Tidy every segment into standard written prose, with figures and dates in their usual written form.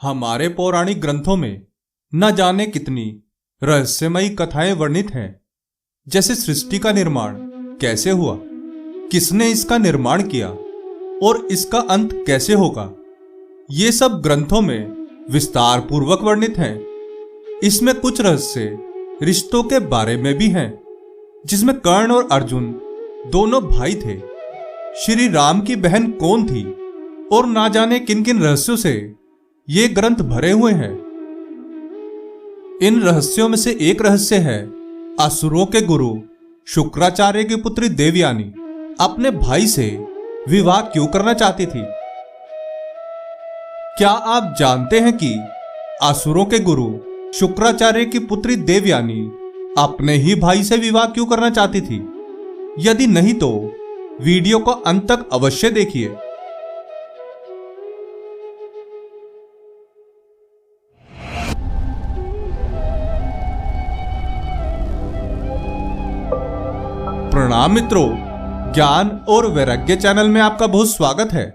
हमारे पौराणिक ग्रंथों में न जाने कितनी रहस्यमयी कथाएं वर्णित हैं। जैसे सृष्टि का निर्माण कैसे हुआ, किसने इसका निर्माण किया और इसका अंत कैसे होगा, ये सब ग्रंथों में विस्तार पूर्वक वर्णित हैं। इसमें कुछ रहस्य रिश्तों के बारे में भी हैं, जिसमें कर्ण और अर्जुन दोनों भाई थे। श्री राम की बहन कौन थी और ना जाने किन किन रहस्यों से ये ग्रंथ भरे हुए हैं। इन रहस्यों में से एक रहस्य है असुरों के गुरु शुक्राचार्य की पुत्री देवयानी अपने भाई से विवाह क्यों करना चाहती थी। क्या आप जानते हैं कि असुरों के गुरु शुक्राचार्य की पुत्री देवयानी अपने ही भाई से विवाह क्यों करना चाहती थी? यदि नहीं तो वीडियो को अंत तक अवश्य देखिए। प्रणाम मित्रों, ज्ञान और वैराग्य चैनल में आपका बहुत स्वागत है।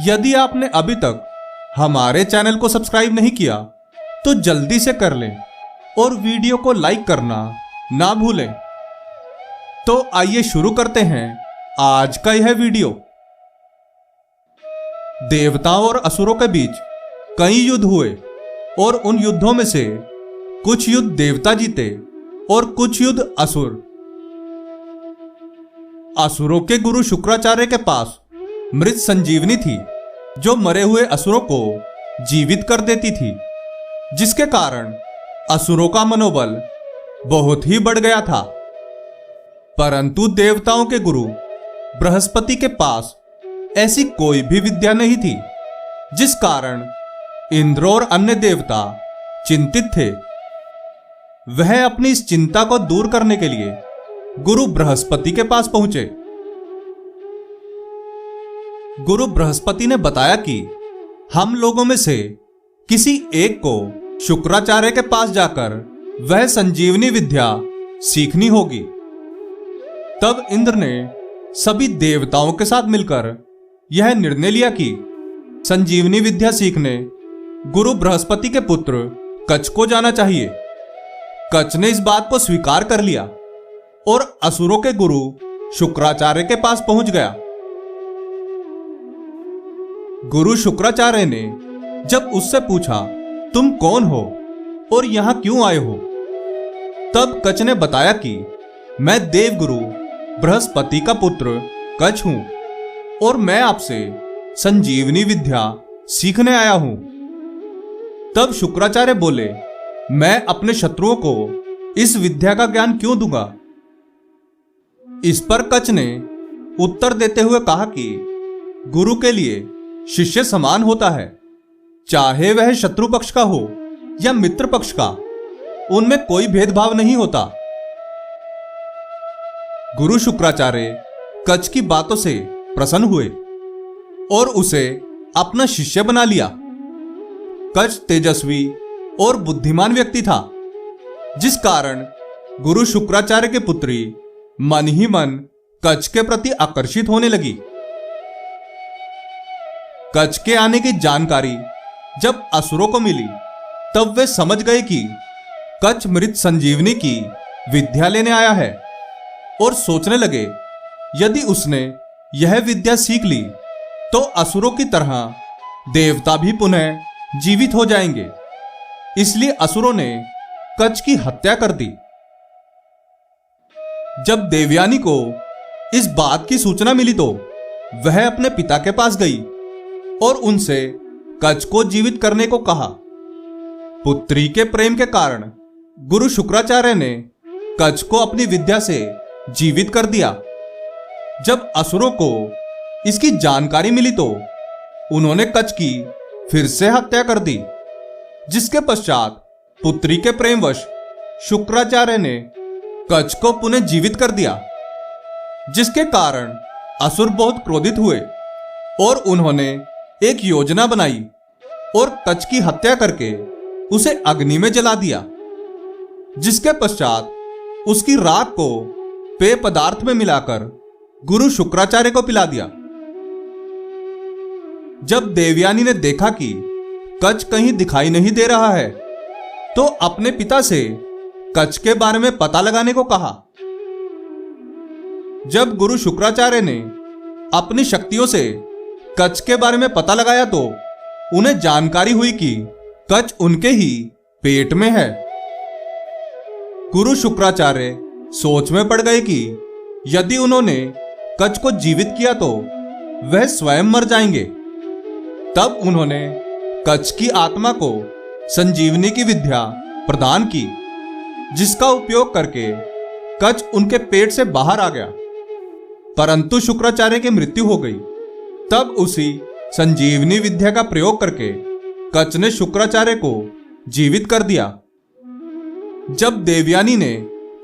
यदि आपने अभी तक हमारे चैनल को सब्सक्राइब नहीं किया तो जल्दी से कर लें और वीडियो को लाइक करना ना भूलें। तो आइए शुरू करते हैं आज का यह वीडियो। देवताओं और असुरों के बीच कई युद्ध हुए और उन युद्धों में से कुछ युद्ध देवता जीते और कुछ युद्ध असुर। असुरों के गुरु शुक्राचार्य के पास मृत संजीवनी थी, जो मरे हुए असुरों को जीवित कर देती थी, जिसके कारण असुरों का मनोबल बहुत ही बढ़ गया था। परंतु देवताओं के गुरु बृहस्पति के पास ऐसी कोई भी विद्या नहीं थी, जिस कारण इंद्र और अन्य देवता चिंतित थे। वह अपनी इस चिंता को दूर करने के लिए गुरु बृहस्पति के पास पहुंचे। गुरु बृहस्पति ने बताया कि हम लोगों में से किसी एक को शुक्राचार्य के पास जाकर वह संजीवनी विद्या सीखनी होगी। तब इंद्र ने सभी देवताओं के साथ मिलकर यह निर्णय लिया कि संजीवनी विद्या सीखने गुरु बृहस्पति के पुत्र कच्छ को जाना चाहिए। कच्छ ने इस बात को स्वीकार कर लिया और असुरों के गुरु शुक्राचार्य के पास पहुंच गया। गुरु शुक्राचार्य ने जब उससे पूछा, तुम कौन हो और यहां क्यों आए हो? तब कच्छ ने बताया कि मैं देवगुरु बृहस्पति का पुत्र कच्छ हूं और मैं आपसे संजीवनी विद्या सीखने आया हूं। तब शुक्राचार्य बोले, मैं अपने शत्रुओं को इस विद्या का ज्ञान क्यों दूंगा? इस पर कच्छ ने उत्तर देते हुए कहा कि गुरु के लिए शिष्य समान होता है, चाहे वह शत्रु पक्ष का हो या मित्र पक्ष का, उनमें कोई भेदभाव नहीं होता। गुरु शुक्राचार्य कच्छ की बातों से प्रसन्न हुए और उसे अपना शिष्य बना लिया। कच्छ तेजस्वी और बुद्धिमान व्यक्ति था, जिस कारण गुरु शुक्राचार्य की पुत्री मन ही मन कच्छ के प्रति आकर्षित होने लगी। कच्छ के आने की जानकारी जब असुरों को मिली, तब वे समझ गए कि कच्छ मृत संजीवनी की विद्या लेने आया है और सोचने लगे, यदि उसने यह विद्या सीख ली तो असुरों की तरह देवता भी पुनः जीवित हो जाएंगे। इसलिए असुरों ने कच्छ की हत्या कर दी। जब देवयानी को इस बात की सूचना मिली तो वह अपने पिता के पास गई और उनसे कच्छ को जीवित करने को कहा। पुत्री के प्रेम के कारण गुरु शुक्राचार्य ने कच्छ को अपनी विद्या से जीवित कर दिया। जब असुरों को इसकी जानकारी मिली तो उन्होंने कच्छ की फिर से हत्या कर दी, जिसके पश्चात पुत्री के प्रेमवश शुक्राचार्य ने कच्छ को पुनः जीवित कर दिया, जिसके कारण असुर बहुत क्रोधित हुए और उन्होंने एक योजना बनाई और कच्छ की हत्या करके उसे अग्नि में जला दिया, जिसके पश्चात उसकी राख को पेय पदार्थ में मिलाकर गुरु शुक्राचार्य को पिला दिया। जब देवयानी ने देखा कि कच कहीं दिखाई नहीं दे रहा है, तो अपने पिता से कच के बारे में पता लगाने को कहा। जब गुरु शुक्राचार्य ने अपनी शक्तियों से कच के बारे में पता लगाया तो उन्हें जानकारी हुई कि कच उनके ही पेट में है। गुरु शुक्राचार्य सोच में पड़ गए कि यदि उन्होंने कच को जीवित किया तो वह स्वयं मर जाएंगे। तब उन्होंने कच की आत्मा को संजीवनी की विद्या प्रदान की, जिसका उपयोग करके कच उनके पेट से बाहर आ गया। परंतु शुक्राचार्य की मृत्यु हो गई। तब उसी संजीवनी विद्या का प्रयोग करके कच ने शुक्राचार्य को जीवित कर दिया। जब देवयानी ने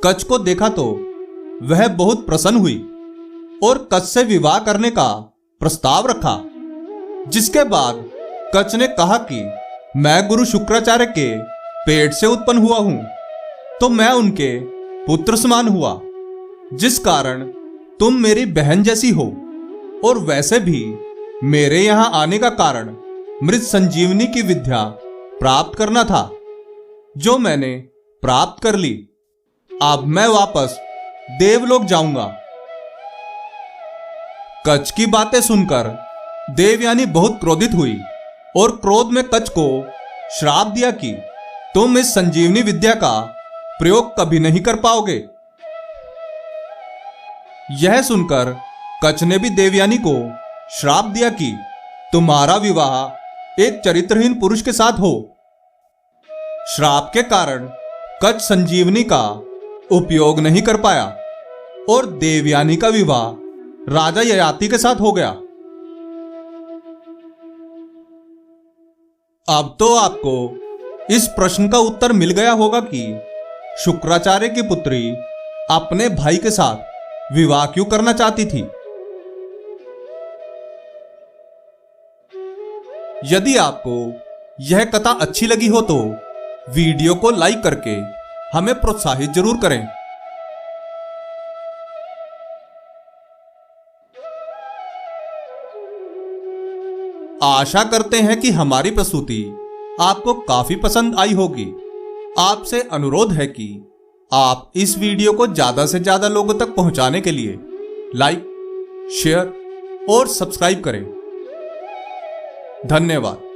कच को देखा तो वह बहुत प्रसन्न हुई और कच से विवाह करने का प्रस्ताव रखा। जिसके बाद कच ने कहा कि मैं गुरु शुक्राचार्य के पेट से उत्पन्न हुआ हूं, तो मैं उनके पुत्र समान हुआ, जिस कारण तुम मेरी बहन जैसी हो। और वैसे भी मेरे यहां आने का कारण मृत संजीवनी की विद्या प्राप्त करना था, जो मैंने प्राप्त कर ली। अब मैं वापस देवलोक जाऊंगा। कच की बातें सुनकर देवयानी बहुत क्रोधित हुई और क्रोध में कच को श्राप दिया कि तुम इस संजीवनी विद्या का प्रयोग कभी नहीं कर पाओगे। यह सुनकर कच ने भी देवयानी को श्राप दिया कि तुम्हारा विवाह एक चरित्रहीन पुरुष के साथ हो। श्राप के कारण कच संजीवनी का उपयोग नहीं कर पाया और देवयानी का विवाह राजा ययाति के साथ हो गया। अब तो आपको इस प्रश्न का उत्तर मिल गया होगा कि शुक्राचार्य की पुत्री अपने भाई के साथ विवाह क्यों करना चाहती थी। यदि आपको यह कथा अच्छी लगी हो तो वीडियो को लाइक करके हमें प्रोत्साहित जरूर करें। आशा करते हैं कि हमारी प्रस्तुति आपको काफी पसंद आई होगी। आपसे अनुरोध है कि आप इस वीडियो को ज्यादा से ज्यादा लोगों तक पहुंचाने के लिए लाइक, शेयर और सब्सक्राइब करें। धन्यवाद।